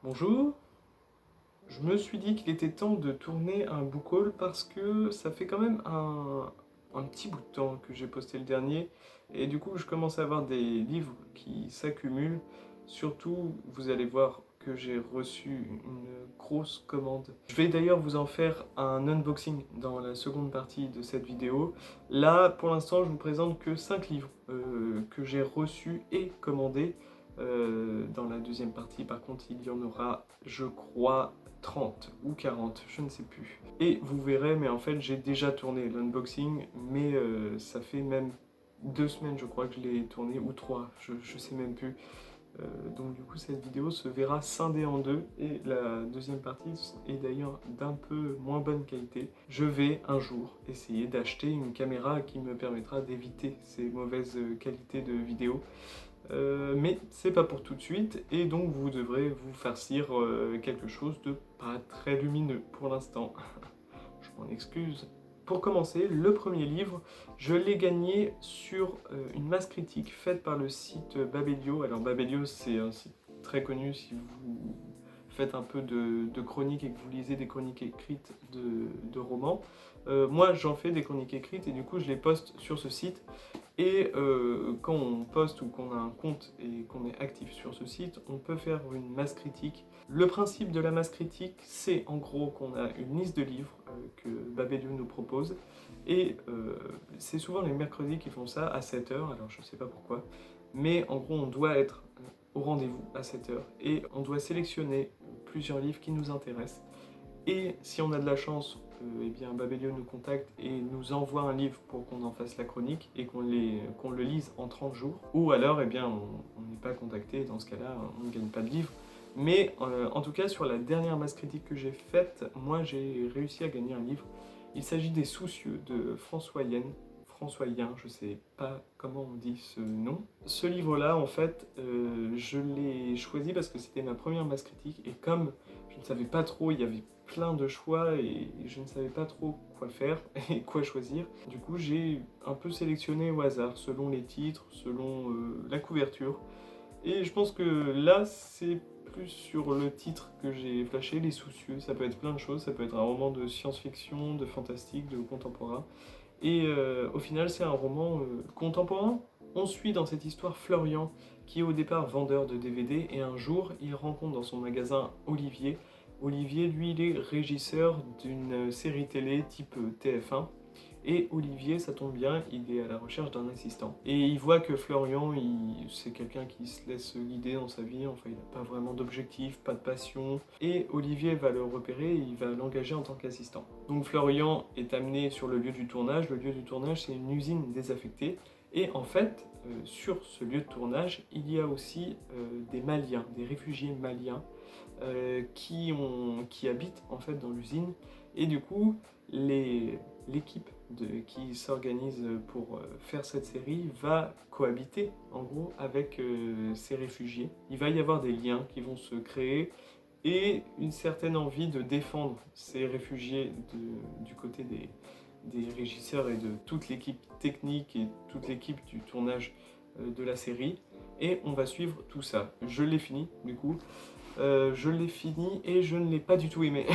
Bonjour, je me suis dit qu'il était temps de tourner un book haul parce que ça fait quand même un petit bout de temps que j'ai posté le dernier et du coup je commence à avoir des livres qui s'accumulent. Surtout, vous allez voir que j'ai reçu une grosse commande. Je vais d'ailleurs vous en faire un unboxing dans la seconde partie de cette vidéo. Là, pour l'instant, je vous présente que 5 livres que j'ai reçus et commandés. Dans la deuxième partie, par contre, il y en aura, je crois, 30 ou 40, je ne sais plus. Et vous verrez, mais en fait, j'ai déjà tourné l'unboxing, mais ça fait même 2 semaines, je crois, que je l'ai tourné, ou 3, je sais même plus. Donc du coup, cette vidéo se verra scindée en deux, et la deuxième partie est d'ailleurs d'un peu moins bonne qualité. Je vais un jour essayer d'acheter une caméra qui me permettra d'éviter ces mauvaises qualités de vidéo. Mais c'est pas pour tout de suite, et donc vous devrez vous farcir quelque chose de pas très lumineux pour l'instant. Je m'en excuse. Pour commencer, le premier livre, je l'ai gagné sur une masse critique faite par le site Babelio. Alors Babelio, c'est un site très connu si vous faites un peu de chroniques et que vous lisez des chroniques écrites de romans. Moi, j'en fais des chroniques écrites et du coup, je les poste sur ce site. Et quand on poste ou qu'on a un compte et qu'on est actif sur ce site, on peut faire une masse critique. Le principe de la masse critique, c'est en gros qu'on a une liste de livres que Babelio nous propose. Et c'est souvent les mercredis qui font ça à 7 heures, alors je ne sais pas pourquoi. Mais en gros, on doit être au rendez-vous à 7 heures et on doit sélectionner plusieurs livres qui nous intéressent. Et si on a de la chance, eh bien Babelio nous contacte et nous envoie un livre pour qu'on en fasse la chronique et qu'on le lise en 30 jours. Ou alors, eh bien, on n'est pas contacté, dans ce cas-là, on ne gagne pas de livre. Mais en tout cas, sur la dernière masse critique que j'ai faite, moi j'ai réussi à gagner un livre. Il s'agit des Soucieux de François Yen. François Yen, je sais pas comment on dit ce nom. Ce livre-là, en fait, je l'ai choisi parce que c'était ma première masse critique et comme je ne savais pas trop, il y avait plein de choix et je ne savais pas trop quoi faire et quoi choisir. Du coup, j'ai un peu sélectionné au hasard, selon les titres, selon la couverture. Et je pense que là, c'est plus sur le titre que j'ai flashé, Les Soucieux. Ça peut être plein de choses, ça peut être un roman de science-fiction, de fantastique, de contemporain. Et au final, c'est un roman contemporain. On suit dans cette histoire Florian, qui est au départ vendeur de DVD, et un jour, il rencontre dans son magasin Olivier. Olivier, lui, il est régisseur d'une série télé type TF1. Et Olivier, ça tombe bien, il est à la recherche d'un assistant. Et il voit que Florian, c'est quelqu'un qui se laisse guider dans sa vie, enfin il n'a pas vraiment d'objectif, pas de passion. Et Olivier va le repérer et il va l'engager en tant qu'assistant. Donc Florian est amené sur le lieu du tournage. Le lieu du tournage, c'est une usine désaffectée. Et en fait, sur ce lieu de tournage, il y a aussi des Maliens, des réfugiés maliens qui habitent en fait dans l'usine. Et du coup, l'équipe qui s'organise pour faire cette série va cohabiter en gros avec ces réfugiés. Il va y avoir des liens qui vont se créer et une certaine envie de défendre ces réfugiés du côté des régisseurs et de toute l'équipe technique et toute l'équipe du tournage de la série. Et on va suivre tout ça. Je l'ai fini du coup. Je l'ai fini et je ne l'ai pas du tout aimé.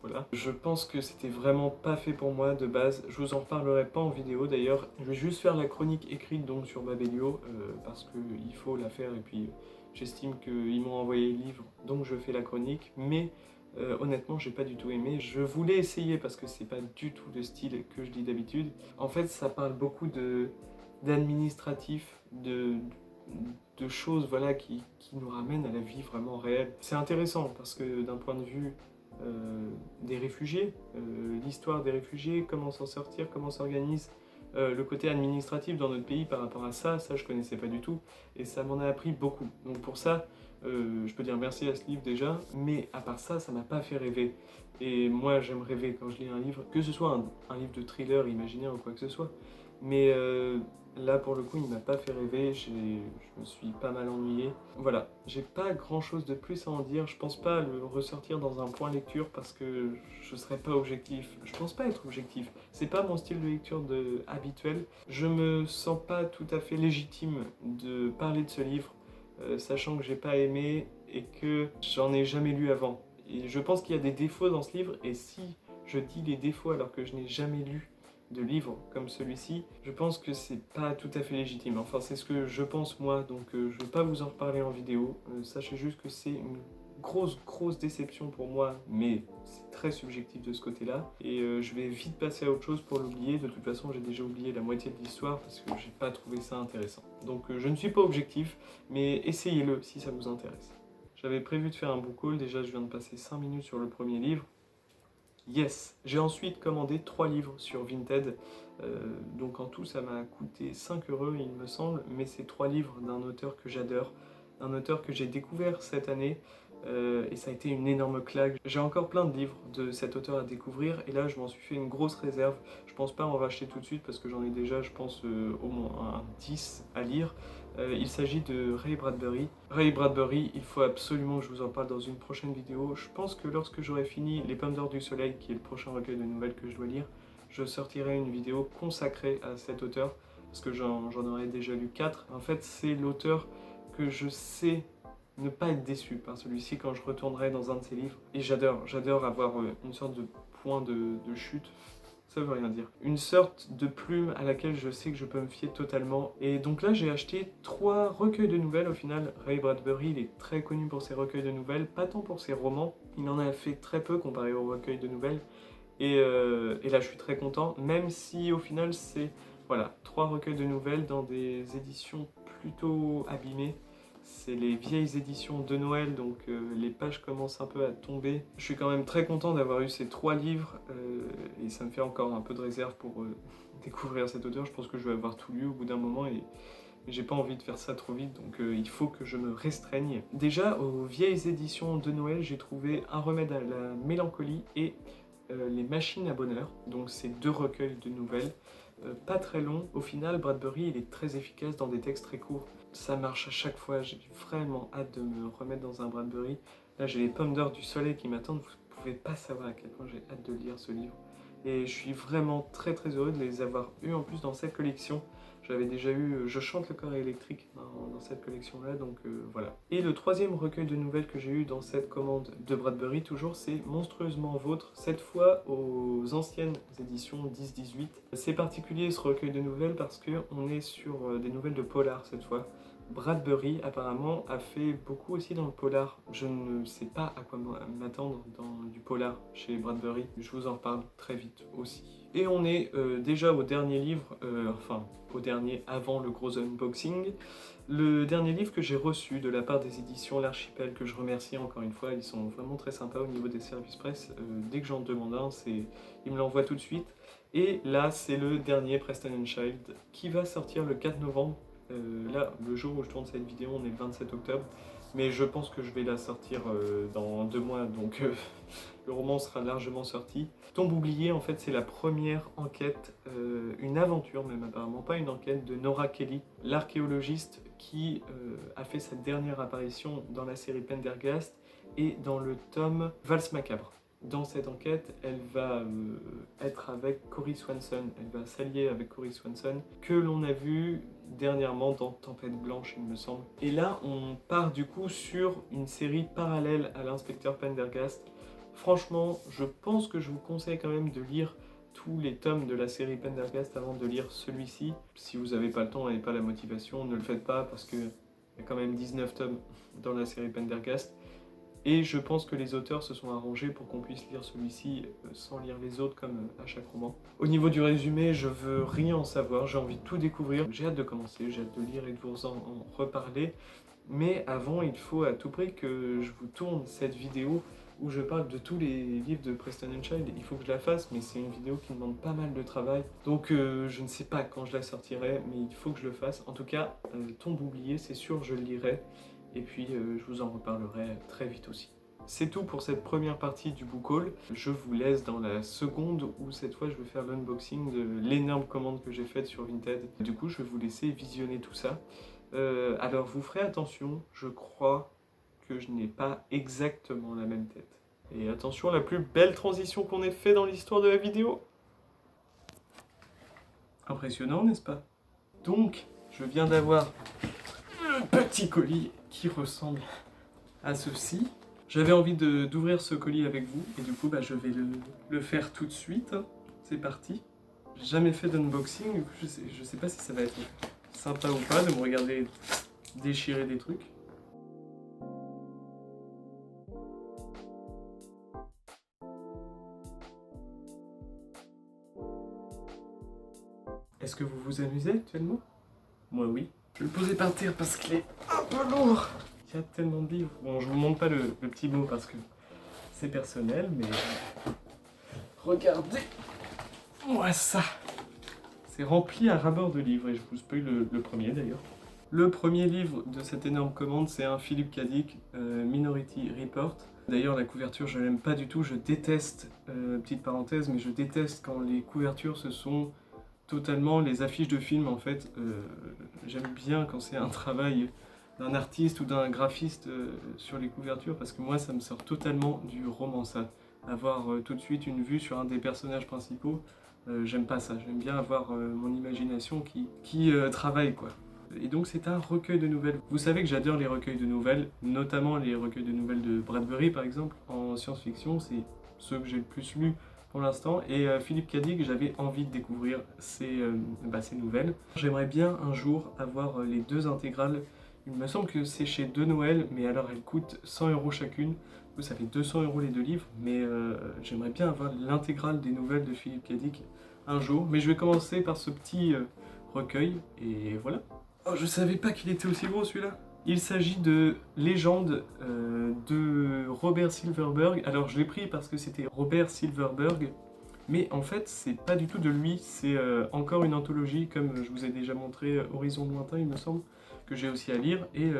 Voilà. Je pense que c'était vraiment pas fait pour moi de base. Je vous en reparlerai pas en vidéo d'ailleurs. Je vais juste faire la chronique écrite donc sur Babelio parce qu'il faut la faire et puis j'estime qu'ils m'ont envoyé le livre donc je fais la chronique. Mais honnêtement, j'ai pas du tout aimé. Je voulais essayer parce que c'est pas du tout le style que je lis d'habitude. En fait, ça parle beaucoup d'administratif, de choses voilà, qui nous ramènent à la vie vraiment réelle. C'est intéressant parce que d'un point de vue des réfugiés, l'histoire des réfugiés, comment s'en sortir, comment s'organise le côté administratif dans notre pays par rapport à ça je connaissais pas du tout et ça m'en a appris beaucoup. Donc pour ça, je peux dire merci à ce livre déjà, mais à part ça, ça m'a pas fait rêver. Et moi j'aime rêver quand je lis un livre, que ce soit un livre de thriller imaginaire ou quoi que ce soit. Mais là pour le coup il m'a pas fait rêver, je me suis pas mal ennuyé. Voilà, j'ai pas grand chose de plus à en dire, je pense pas le ressortir dans un point lecture parce que je serais pas objectif. Je pense pas être objectif, c'est pas mon style de lecture habituel. Je me sens pas tout à fait légitime de parler de ce livre, sachant que j'ai pas aimé et que j'en ai jamais lu avant. Et je pense qu'il y a des défauts dans ce livre, et si je dis les défauts alors que je n'ai jamais lu de livre comme celui-ci, je pense que c'est pas tout à fait légitime. Enfin, c'est ce que je pense moi, donc je vais pas vous en reparler en vidéo. Sachez juste que c'est une grosse déception pour moi, mais c'est très subjectif de ce côté-là. Et je vais vite passer à autre chose pour l'oublier. De toute façon, j'ai déjà oublié la moitié de l'histoire parce que j'ai pas trouvé ça intéressant. Donc je ne suis pas objectif, mais essayez-le si ça vous intéresse. J'avais prévu de faire un book haul, déjà je viens de passer 5 minutes sur le premier livre. Yes! J'ai ensuite commandé 3 livres sur Vinted, donc en tout ça m'a coûté 5 € il me semble, mais c'est 3 livres d'un auteur que j'adore, un auteur que j'ai découvert cette année, et ça a été une énorme claque. J'ai encore plein de livres de cet auteur à découvrir, et là je m'en suis fait une grosse réserve. Je pense pas en racheter tout de suite parce que j'en ai déjà, je pense, au moins un 10 à lire. Il s'agit de Ray Bradbury. Ray Bradbury, il faut absolument que je vous en parle dans une prochaine vidéo. Je pense que lorsque j'aurai fini Les Pommes d'Or du Soleil, qui est le prochain recueil de nouvelles que je dois lire, je sortirai une vidéo consacrée à cet auteur, parce que j'en aurai déjà lu 4. En fait, c'est l'auteur que je sais ne pas être déçu par celui-ci quand je retournerai dans un de ses livres. Et j'adore avoir une sorte de point de chute. Ça veut rien dire. Une sorte de plume à laquelle je sais que je peux me fier totalement. Et donc là, j'ai acheté 3 recueils de nouvelles au final. Ray Bradbury, il est très connu pour ses recueils de nouvelles, pas tant pour ses romans. Il en a fait très peu comparé aux recueils de nouvelles. Et là, je suis très content, même si au final, c'est voilà, 3 recueils de nouvelles dans des éditions plutôt abîmées. C'est les vieilles éditions de Noël, donc les pages commencent un peu à tomber. Je suis quand même très content d'avoir eu ces 3 livres, et ça me fait encore un peu de réserve pour découvrir cet auteur. Je pense que je vais avoir tout lu au bout d'un moment, et j'ai pas envie de faire ça trop vite, donc il faut que je me restreigne. Déjà, aux vieilles éditions de Noël, j'ai trouvé Un remède à la mélancolie et Les machines à bonheur. Donc c'est 2 recueils de nouvelles, pas très longs. Au final, Bradbury, il est très efficace dans des textes très courts. Ça marche à chaque fois, j'ai vraiment hâte de me remettre dans un Bradbury. Là, j'ai Les Pommes d'Or du Soleil qui m'attendent, vous pouvez pas savoir à quel point j'ai hâte de lire ce livre. Et je suis vraiment très heureux de les avoir eus en plus dans cette collection. J'avais déjà eu Je chante le corps électrique dans cette collection-là, donc voilà. Et le 3e recueil de nouvelles que j'ai eu dans cette commande de Bradbury, toujours, c'est Monstrueusement Vôtre, cette fois aux anciennes éditions 10-18. C'est particulier ce recueil de nouvelles parce qu'on est sur des nouvelles de polar cette fois. Bradbury, apparemment, a fait beaucoup aussi dans le polar. Je ne sais pas à quoi m'attendre dans du polar chez Bradbury. Je vous en reparle très vite aussi. Et on est déjà au dernier livre, enfin, au dernier avant le gros unboxing. Le dernier livre que j'ai reçu de la part des éditions L'Archipel, que je remercie encore une fois, ils sont vraiment très sympas au niveau des services presse. Dès que j'en demande un, ils me l'envoient tout de suite. Et là, c'est le dernier Preston & Child qui va sortir le 4 novembre. Là, le jour où je tourne cette vidéo, on est le 27 octobre, mais je pense que je vais la sortir dans 2 mois, donc le roman sera largement sorti. Tombe oubliée, en fait, c'est la première enquête, une aventure même apparemment, pas une enquête, de Nora Kelly, l'archéologiste qui a fait sa dernière apparition dans la série Pendergast et dans le tome Valse macabre. Dans cette enquête, elle va être avec Cory Swanson, elle va s'allier avec Cory Swanson, que l'on a vu dernièrement dans Tempête Blanche, il me semble. Et là, on part du coup sur une série parallèle à l'inspecteur Pendergast. Franchement, je pense que je vous conseille quand même de lire tous les tomes de la série Pendergast avant de lire celui-ci. Si vous n'avez pas le temps et pas la motivation, ne le faites pas parce qu'il y a quand même 19 tomes dans la série Pendergast. Et je pense que les auteurs se sont arrangés pour qu'on puisse lire celui-ci sans lire les autres comme à chaque roman. Au niveau du résumé, je veux rien en savoir, j'ai envie de tout découvrir. J'ai hâte de commencer, j'ai hâte de lire et de vous en reparler. Mais avant, il faut à tout prix que je vous tourne cette vidéo où je parle de tous les livres de Preston & Child. Il faut que je la fasse, mais c'est une vidéo qui demande pas mal de travail. Donc je ne sais pas quand je la sortirai, mais il faut que je le fasse. En tout cas, Tombe oubliée, c'est sûr, je le lirai. Et puis je vous en reparlerai très vite aussi. C'est tout pour cette première partie du book haul. Je vous laisse dans la seconde où cette fois je vais faire l'unboxing de l'énorme commande que j'ai faite sur Vinted. Du coup, je vais vous laisser visionner tout ça. Alors vous ferez attention, je crois que je n'ai pas exactement la même tête. Et attention, la plus belle transition qu'on ait fait dans l'histoire de la vidéo. Impressionnant, n'est-ce pas? Donc, je viens d'avoir un petit colis qui ressemble à ceci. J'avais envie d'ouvrir ce colis avec vous, et du coup bah, je vais le faire tout de suite. C'est parti. J'ai jamais fait d'unboxing, du coup je sais pas si ça va être sympa ou pas de me regarder déchirer des trucs. Est-ce que vous vous amusez actuellement? Moi oui. Je vais le poser par terre parce qu'il est un peu lourd. Il y a tellement de livres. Bon, je vous montre pas le petit mot parce que c'est personnel, mais regardez moi ça. C'est rempli à ras-bord de livres et je vous spoil le premier d'ailleurs. Le premier livre de cette énorme commande, c'est un Philip K. Dick, Minority Report. D'ailleurs, la couverture, je l'aime pas du tout. Je déteste, petite parenthèse, mais je déteste quand les couvertures se sont totalement les affiches de films en fait. J'aime bien quand c'est un travail d'un artiste ou d'un graphiste sur les couvertures parce que moi ça me sort totalement du roman ça. Avoir tout de suite une vue sur un des personnages principaux, j'aime pas ça. J'aime bien avoir mon imagination qui travaille quoi. Et donc c'est un recueil de nouvelles. Vous savez que j'adore les recueils de nouvelles, notamment les recueils de nouvelles de Bradbury par exemple. En science-fiction, c'est ceux que j'ai le plus lus pour l'instant. Et Philip K. Dick, j'avais envie de découvrir ces nouvelles. J'aimerais bien un jour avoir les deux intégrales. Il me semble que c'est chez De Noël, mais alors elles coûtent 100 € chacune. Du coup, ça fait 200 € les deux livres, mais j'aimerais bien avoir l'intégrale des nouvelles de Philip K. Dick un jour. Mais je vais commencer par ce petit recueil, et voilà. Oh, je savais pas qu'il était aussi gros celui-là. Il s'agit de Légende de Robert Silverberg. Alors je l'ai pris parce que c'était Robert Silverberg, mais en fait c'est pas du tout de lui, c'est encore une anthologie comme je vous ai déjà montré Horizon Lointain il me semble, que j'ai aussi à lire. Et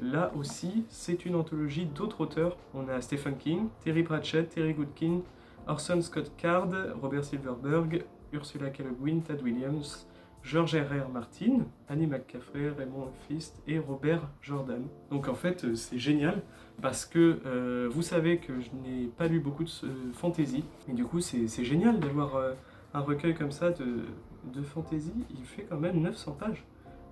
là aussi c'est une anthologie d'autres auteurs. On a Stephen King, Terry Pratchett, Terry Goodkin, Orson Scott Card, Robert Silverberg, Ursula K. Le Guin, Tad Williams, George R.R. Martin, Annie McCaffrey, Raymond Feist et Robert Jordan. Donc en fait c'est génial parce que vous savez que je n'ai pas lu beaucoup de fantasy et du coup c'est génial d'avoir un recueil comme ça de fantasy. Il fait quand même 900 pages.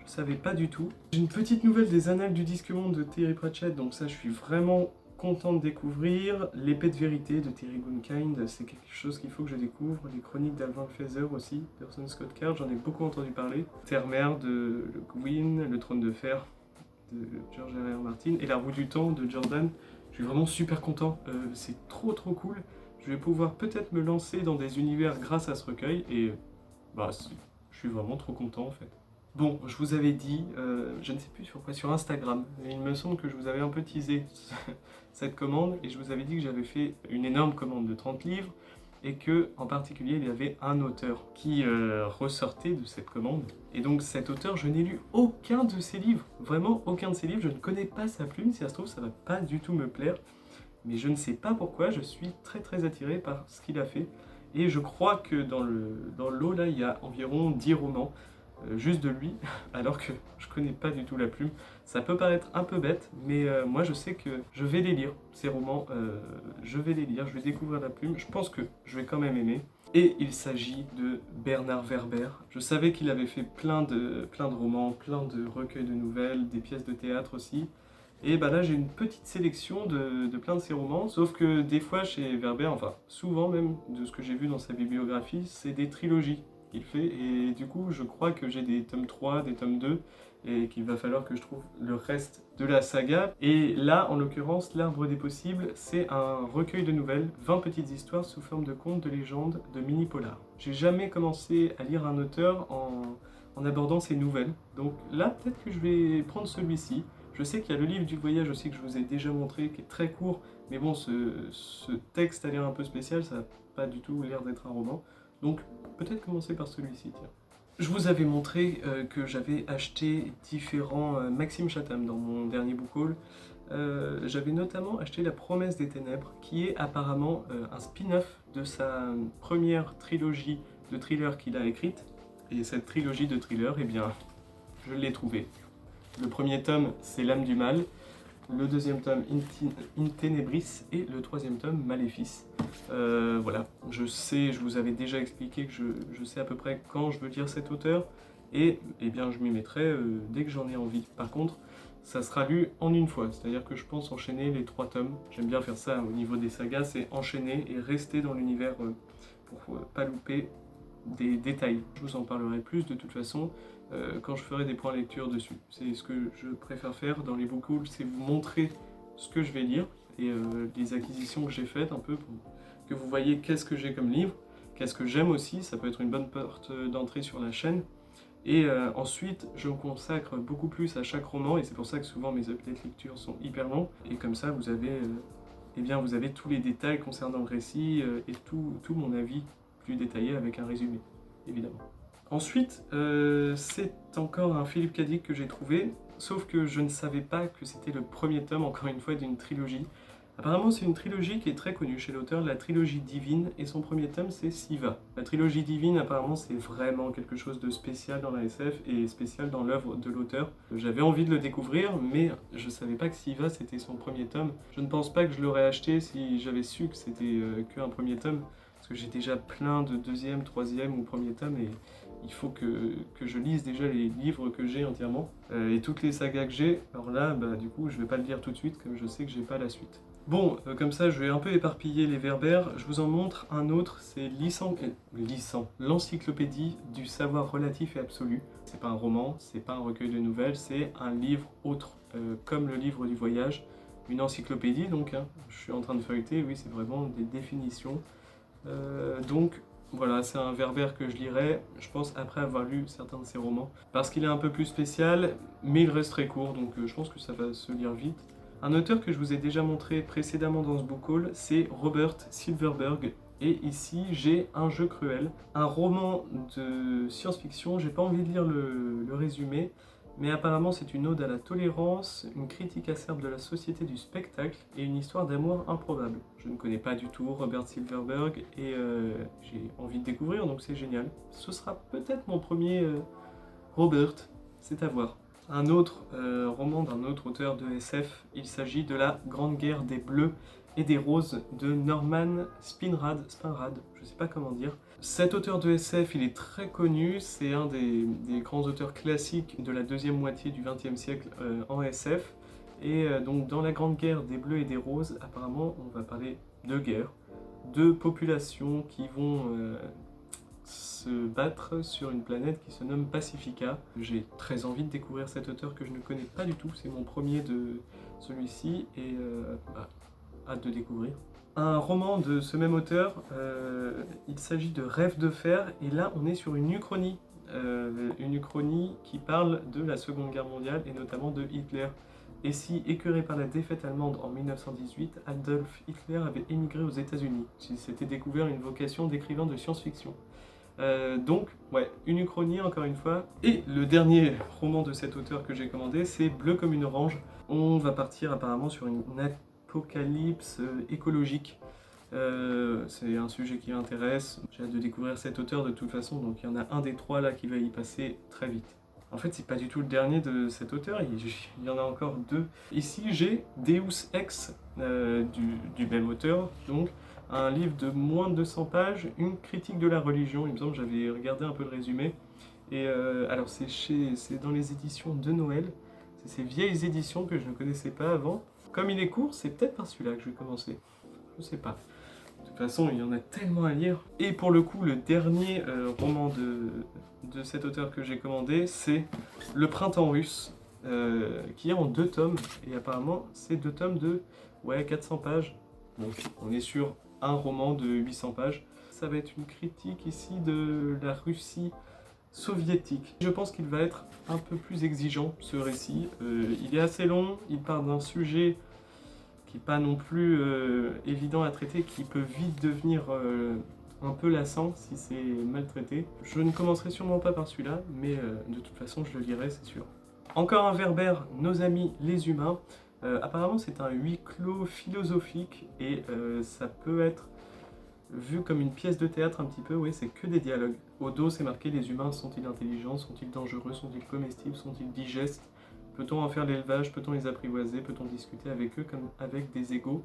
Je savais pas du tout. J'ai une petite nouvelle des Annales du Disque Monde de Terry Pratchett, donc ça je suis vraiment content de découvrir. L'épée de vérité de Terry Goodkind, c'est quelque chose qu'il faut que je découvre. Les chroniques d'Alvin Feather aussi, d'Orson Scott Card, j'en ai beaucoup entendu parler. Terre-Mère de Le Guin, Le Trône de Fer de George R.R. Martin et La Roue du Temps de Jordan. Je suis vraiment super content, c'est trop cool. Je vais pouvoir peut-être me lancer dans des univers grâce à ce recueil et bah, je suis vraiment trop content en fait. Bon, je vous avais dit, je ne sais plus sur quoi, sur Instagram, il me semble que je vous avais un peu teasé cette commande et je vous avais dit que j'avais fait une énorme commande de 30 livres et que en particulier il y avait un auteur qui ressortait de cette commande. Et donc cet auteur, je n'ai lu aucun de ses livres, vraiment aucun de ses livres, je ne connais pas sa plume, si ça se trouve ça va pas du tout me plaire, mais je ne sais pas pourquoi, je suis très attiré par ce qu'il a fait. Et je crois que dans le lot là, il y a environ 10 romans juste de lui, alors que je connais pas du tout la plume. Ça peut paraître un peu bête, mais moi je sais que je vais les lire, ces romans, je vais les lire, je vais découvrir la plume, je pense que je vais quand même aimer. Et il s'agit de Bernard Werber. Je savais qu'il avait fait plein de romans, plein de recueils de nouvelles, des pièces de théâtre aussi. Et bah là j'ai une petite sélection de plein de ses romans, sauf que des fois chez Werber, enfin souvent même de ce que j'ai vu dans sa bibliographie, c'est des trilogies qu'il fait, et du coup je crois que j'ai des tomes 3, des tomes 2, et qu'il va falloir que je trouve le reste de la saga. Et là, en l'occurrence, L'Arbre des Possibles, c'est un recueil de nouvelles, 20 petites histoires sous forme de contes, de légendes, de mini-polars. J'ai jamais commencé à lire un auteur en abordant ses nouvelles, donc là peut-être que je vais prendre celui-ci. Je sais qu'il y a le livre du voyage aussi que je vous ai déjà montré, qui est très court, mais bon, ce texte a l'air un peu spécial, ça n'a pas du tout l'air d'être un roman. Donc peut-être commencer par celui-ci, tiens. Je vous avais montré que j'avais acheté différents Maxime Chatham dans mon dernier book haul. J'avais notamment acheté La Promesse des Ténèbres, qui est apparemment un spin-off de sa première trilogie de thrillers qu'il a écrite. Et cette trilogie de thrillers, eh bien, je l'ai trouvée. Le premier tome, c'est L'âme du mal. Le deuxième tome, In Tenebris, et le troisième tome, Maléfice. Voilà, je sais, je vous avais déjà expliqué que je sais à peu près quand je veux lire cet auteur, et eh bien je m'y mettrai dès que j'en ai envie. Par contre, ça sera lu en une fois. C'est-à-dire que je pense enchaîner les 3 tomes. J'aime bien faire ça au niveau des sagas, c'est enchaîner et rester dans l'univers pour pas louper des détails. Je vous en parlerai plus de toute façon quand je ferai des points lecture dessus. C'est ce que je préfère faire dans les book hauls, c'est vous montrer ce que je vais lire et les acquisitions que j'ai faites un peu pour que vous voyez qu'est-ce que j'ai comme livre, qu'est-ce que j'aime aussi, ça peut être une bonne porte d'entrée sur la chaîne. Et ensuite, je me consacre beaucoup plus à chaque roman, et c'est pour ça que souvent mes updates lecture sont hyper longs. Et comme ça, vous avez, vous avez tous les détails concernant le récit et tout mon avis plus détaillé avec un résumé, évidemment. Ensuite, c'est encore un Philippe K. Dick que j'ai trouvé, sauf que je ne savais pas que c'était le premier tome, encore une fois, d'une trilogie. Apparemment, c'est une trilogie qui est très connue chez l'auteur, la trilogie divine, et son premier tome, c'est Siva. La trilogie divine, apparemment, c'est vraiment quelque chose de spécial dans la SF et spécial dans l'œuvre de l'auteur. J'avais envie de le découvrir, mais je savais pas que Siva, c'était son premier tome. Je ne pense pas que je l'aurais acheté si j'avais su que c'était qu'un premier tome, parce que j'ai déjà plein de deuxième, troisième ou premier tome, et il faut que je lise déjà les livres que j'ai entièrement, et toutes les sagas que j'ai. Alors là, du coup, je vais pas le lire tout de suite, comme je sais que j'ai pas la suite. Bon, comme ça je vais un peu éparpiller les verbères, je vous en montre un autre, c'est l'encyclopédie du savoir relatif et absolu. C'est pas un roman, c'est pas un recueil de nouvelles, c'est un livre autre, comme le livre du voyage, une encyclopédie donc, hein. Je suis en train de feuilleter, oui c'est vraiment des définitions. Donc voilà, c'est un verbère que je lirai, je pense après avoir lu certains de ses romans, parce qu'il est un peu plus spécial, mais il reste très court, donc je pense que ça va se lire vite. Un auteur que je vous ai déjà montré précédemment dans ce book haul, c'est Robert Silverberg. Et ici, j'ai Un jeu cruel, un roman de science-fiction. J'ai pas envie de lire le résumé, mais apparemment c'est une ode à la tolérance, une critique acerbe de la société du spectacle et une histoire d'amour improbable. Je ne connais pas du tout Robert Silverberg et j'ai envie de découvrir, donc c'est génial. Ce sera peut-être mon premier Robert, c'est à voir. Un autre roman d'un autre auteur de SF, il s'agit de La Grande Guerre des Bleus et des Roses de Norman Spinrad, je ne sais pas comment dire. Cet auteur de SF, il est très connu, c'est un des grands auteurs classiques de la deuxième moitié du XXe siècle en SF. Et donc dans La Grande Guerre des Bleus et des Roses, apparemment on va parler de guerre, de populations qui vont se battre sur une planète qui se nomme Pacifica. J'ai très envie de découvrir cet auteur que je ne connais pas du tout, c'est mon premier de celui-ci et hâte de découvrir. Un roman de ce même auteur, il s'agit de Rêve de fer et là on est sur une uchronie qui parle de la Seconde Guerre mondiale et notamment de Hitler. Et si, écœuré par la défaite allemande en 1918, Adolf Hitler avait émigré aux États-Unis. Il s'était découvert une vocation d'écrivain de science-fiction. Donc, ouais, une uchronie encore une fois. Et le dernier roman de cet auteur que j'ai commandé, c'est Bleu comme une orange. On va partir apparemment sur une apocalypse écologique. C'est un sujet qui m'intéresse. J'ai hâte de découvrir cet auteur de toute façon, donc il y en a un des 3 là qui va y passer très vite. En fait, c'est pas du tout le dernier de cet auteur, il y en a encore 2. Ici, j'ai Deus Ex du même auteur, donc un livre de moins de 200 pages, une critique de la religion. Il me semble que j'avais regardé un peu le résumé. Et alors, c'est dans les éditions de Noël. C'est ces vieilles éditions que je ne connaissais pas avant. Comme il est court, c'est peut-être par celui-là que je vais commencer. Je sais pas. De toute façon, il y en a tellement à lire. Et pour le coup, le dernier roman de cet auteur que j'ai commandé, c'est Le Printemps russe, qui est en 2 tomes. Et apparemment, c'est 2 tomes de 400 pages. Donc, on est sur un roman de 800 pages. Ça va être une critique ici de la Russie soviétique. Je pense qu'il va être un peu plus exigeant, ce récit. Il est assez long, il part d'un sujet qui n'est pas non plus évident à traiter, qui peut vite devenir un peu lassant si c'est mal traité. Je ne commencerai sûrement pas par celui-là, mais de toute façon je le lirai, c'est sûr. Encore un verbère, Nos amis les humains. Apparemment c'est un huis clos philosophique et ça peut être vu comme une pièce de théâtre un petit peu, oui, c'est que des dialogues. Au dos c'est marqué: les humains sont-ils intelligents, sont-ils dangereux, sont-ils comestibles, sont-ils digestes? Peut-on en faire l'élevage, peut-on les apprivoiser, peut-on discuter avec eux comme avec des égaux?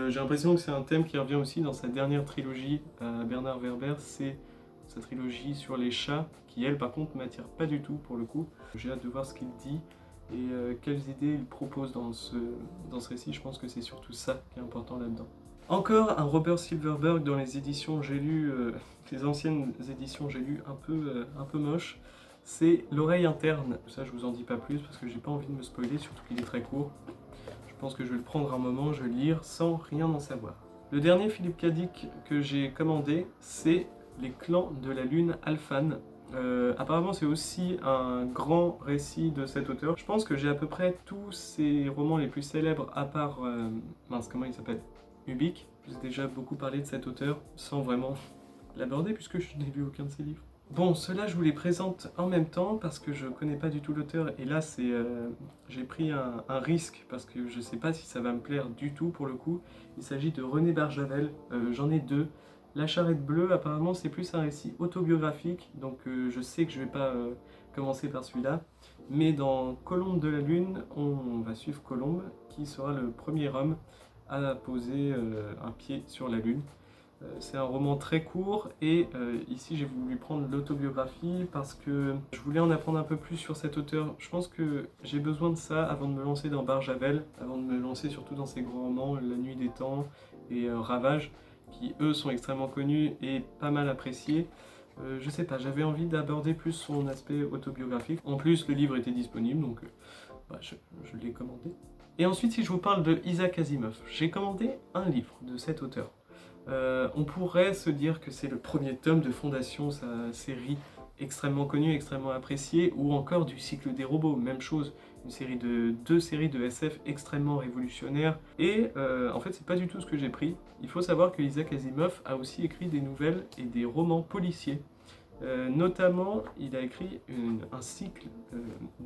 J'ai l'impression que c'est un thème qui revient aussi dans sa dernière trilogie à Bernard Werber, c'est sa trilogie sur les chats, qui elle par contre m'attire pas du tout pour le coup. J'ai hâte de voir ce qu'il dit. et quelles idées il propose dans ce récit. Je pense que c'est surtout ça qui est important là-dedans. Encore un Robert Silverberg dans les éditions j'ai lu, les anciennes éditions j'ai lu un peu moche. C'est L'oreille interne. Ça je vous en dis pas plus parce que j'ai pas envie de me spoiler, surtout qu'il est très court. Je pense que je vais le prendre un moment, je vais le lire sans rien en savoir. Le dernier Philippe K. Dick que j'ai commandé, c'est Les clans de la lune Alphan. Apparemment c'est aussi un grand récit de cet auteur. Je pense que j'ai à peu près tous ses romans les plus célèbres à part... mince, comment il s'appelle? Ubik. Je vous ai déjà beaucoup parlé de cet auteur sans vraiment l'aborder puisque je n'ai lu aucun de ses livres. Bon, ceux-là je vous les présente en même temps parce que je connais pas du tout l'auteur et là c'est j'ai pris un risque parce que je sais pas si ça va me plaire du tout pour le coup. Il s'agit de René Barjavel, j'en ai deux. La Charrette Bleue, apparemment c'est plus un récit autobiographique, donc je sais que je vais pas commencer par celui-là. Mais dans Colombe de la Lune, on va suivre Colombe qui sera le premier homme à poser un pied sur la Lune. C'est un roman très court et ici j'ai voulu prendre l'autobiographie parce que je voulais en apprendre un peu plus sur cet auteur. Je pense que j'ai besoin de ça avant de me lancer dans Barjavel, avant de me lancer surtout dans ses grands romans, La Nuit des Temps et Ravage, qui eux sont extrêmement connus et pas mal appréciés. Je sais pas, j'avais envie d'aborder plus son aspect autobiographique. En plus le livre était disponible donc je l'ai commandé. Et ensuite si je vous parle de Isaac Asimov, j'ai commandé un livre de cet auteur. On pourrait se dire que c'est le premier tome de Fondation, sa série extrêmement connue, extrêmement appréciée, ou encore du cycle des robots, même chose, deux séries de SF extrêmement révolutionnaires. Et en fait, c'est pas du tout ce que j'ai pris. Il faut savoir que Isaac Asimov a aussi écrit des nouvelles et des romans policiers. Notamment, il a écrit un cycle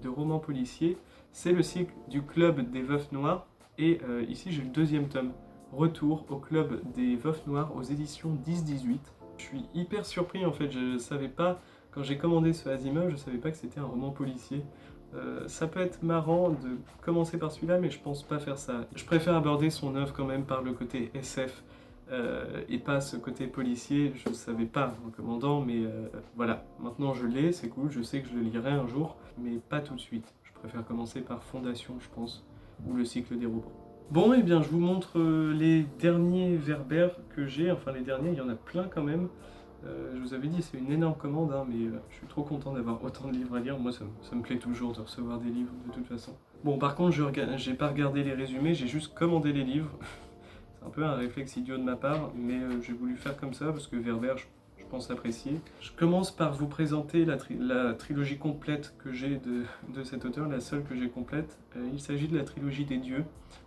de romans policiers. C'est le cycle du Club des Veufs Noires, et ici j'ai le deuxième tome. Retour au Club des Veufs Noires aux éditions 10-18. Je suis hyper surpris en fait, je savais pas, quand j'ai commandé ce Asimov, je savais pas que c'était un roman policier. Ça peut être marrant de commencer par celui-là, mais je pense pas faire ça. Je préfère aborder son œuvre quand même par le côté SF et pas ce côté policier. Je savais pas en commandant, mais voilà. Maintenant je l'ai, c'est cool, je sais que je le lirai un jour, mais pas tout de suite. Je préfère commencer par Fondation, je pense, ou le cycle des robots. Bon, et bien je vous montre les derniers Werber que j'ai, enfin les derniers, il y en a plein quand même. Je vous avais dit, c'est une énorme commande, hein, mais je suis trop content d'avoir autant de livres à lire. Moi, ça me plaît toujours de recevoir des livres, de toute façon. Bon, par contre, j'ai pas regardé les résumés, j'ai juste commandé les livres. C'est un peu un réflexe idiot de ma part, mais j'ai voulu faire comme ça, parce que Werber, je pense apprécier. Je commence par vous présenter la trilogie complète que j'ai de cet auteur, la seule que j'ai complète. Il s'agit de la trilogie des dieux.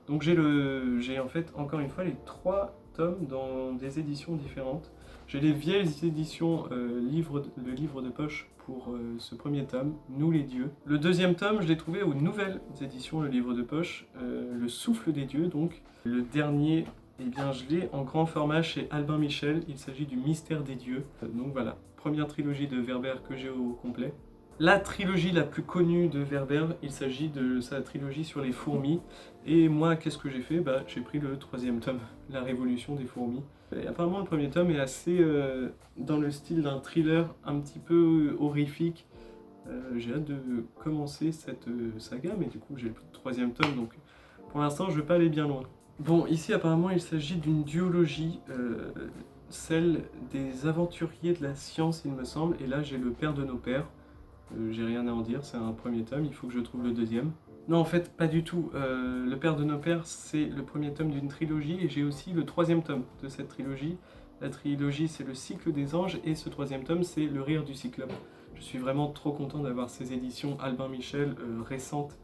Donc j'ai en fait, encore une fois, les 3 tomes dans des éditions différentes. J'ai les vieilles éditions, le livre de poche pour ce premier tome, Nous les dieux. Le deuxième tome, je l'ai trouvé aux nouvelles éditions, le livre de poche, Le souffle des dieux, donc. Le dernier, eh bien, je l'ai en grand format chez Albin Michel, il s'agit du Mystère des dieux. Donc voilà, première trilogie de Werber que j'ai au complet. La trilogie la plus connue de Werber, il s'agit de sa trilogie sur les fourmis. Et moi, qu'est-ce que j'ai fait? J'ai pris le 3e tome, La Révolution des fourmis. Et apparemment, le premier tome est assez dans le style d'un thriller un petit peu horrifique. J'ai hâte de commencer cette saga, mais du coup, j'ai le 3e tome, donc pour l'instant, je ne vais pas aller bien loin. Bon, ici, apparemment, il s'agit d'une duologie, celle des aventuriers de la science, il me semble. Et là, j'ai le père de nos pères. J'ai rien à en dire, c'est un premier tome, il faut que je trouve le deuxième. Non, en fait, pas du tout. Le père de nos pères, c'est le premier tome d'une trilogie, et j'ai aussi le 3e tome de cette trilogie. La trilogie, c'est le cycle des anges, et ce 3e tome, c'est le rire du cyclope. Je suis vraiment trop content d'avoir ces éditions Albin Michel récentes,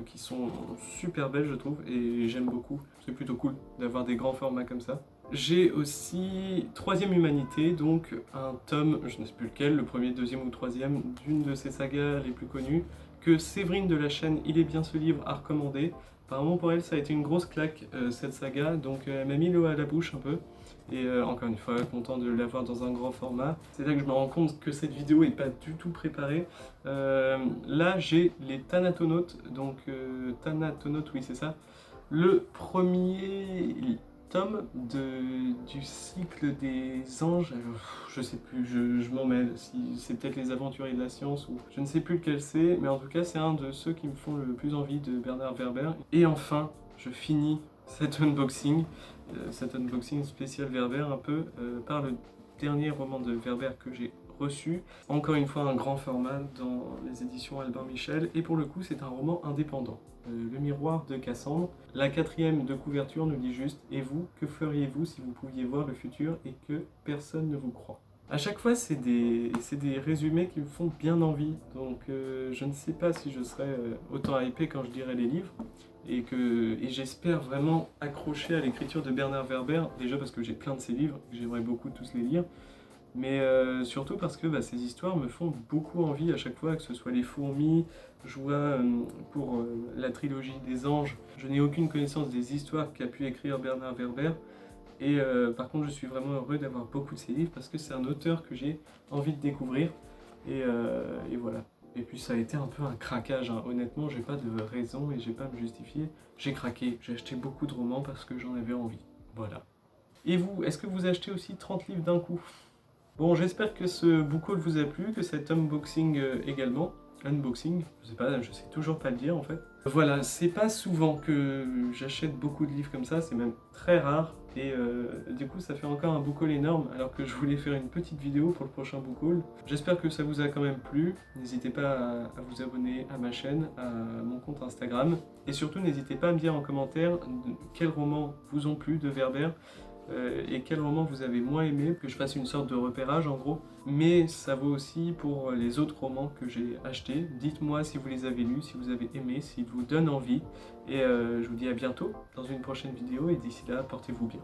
qui sont super belles, je trouve, et j'aime beaucoup. C'est plutôt cool d'avoir des grands formats comme ça. J'ai aussi 3e Humanité, donc un tome, je ne sais plus lequel, le premier, deuxième ou 3e, d'une de ces sagas les plus connues, que Séverine de la chaîne Il est bien ce livre a recommandé. Apparemment pour elle ça a été une grosse claque cette saga, donc elle m'a mis l'eau à la bouche un peu. Et encore une fois, content de l'avoir dans un grand format. C'est là que je me rends compte que cette vidéo n'est pas du tout préparée. Là j'ai les Thanatonautes, donc Thanatonautes, oui c'est ça. Le premier tome du cycle des anges. Je sais plus, je m'en mêle. Si c'est peut-être les aventuriers de la science ou je ne sais plus lequel c'est, mais en tout cas c'est un de ceux qui me font le plus envie de Bernard Werber. Et enfin, je finis cet unboxing spécial Werber un peu par le dernier roman de Werber que j'ai reçu. Encore une fois un grand format dans les éditions Albin Michel et pour le coup c'est un roman indépendant. Le miroir de Cassandre. La 4e de couverture nous dit juste « Et vous, que feriez-vous si vous pouviez voir le futur et que personne ne vous croit ?» À chaque fois, c'est des résumés qui me font bien envie, donc je ne sais pas si je serai autant hypé quand je lirai les livres, et j'espère vraiment accrocher à l'écriture de Bernard Werber, déjà parce que j'ai plein de ses livres, que j'aimerais beaucoup tous les lire, mais surtout parce que ces histoires me font beaucoup envie à chaque fois, que ce soit Les Fourmis, je vois pour la trilogie des Anges, je n'ai aucune connaissance des histoires qu'a pu écrire Bernard Werber, et par contre je suis vraiment heureux d'avoir beaucoup de ses livres parce que c'est un auteur que j'ai envie de découvrir, et voilà. Et puis ça a été un peu un craquage, hein. Honnêtement j'ai pas de raison et j'ai pas à me justifier, j'ai craqué, j'ai acheté beaucoup de romans parce que j'en avais envie, voilà. Et vous, est-ce que vous achetez aussi 30 livres d'un coup ? Bon, j'espère que ce book haul vous a plu, que cet unboxing également. Unboxing, je sais toujours pas le dire en fait. Voilà, c'est pas souvent que j'achète beaucoup de livres comme ça, c'est même très rare. Et du coup, ça fait encore un book haul énorme, alors que je voulais faire une petite vidéo pour le prochain book haul. J'espère que ça vous a quand même plu. N'hésitez pas à vous abonner à ma chaîne, à mon compte Instagram. Et surtout, n'hésitez pas à me dire en commentaire quels romans vous ont plu de Werber. Et quel roman vous avez moins aimé, que je fasse une sorte de repérage en gros. Mais ça vaut aussi pour les autres romans que j'ai achetés. Dites-moi si vous les avez lus, si vous avez aimé, s'ils vous donnent envie. Et je vous dis à bientôt dans une prochaine vidéo et d'ici là, portez-vous bien.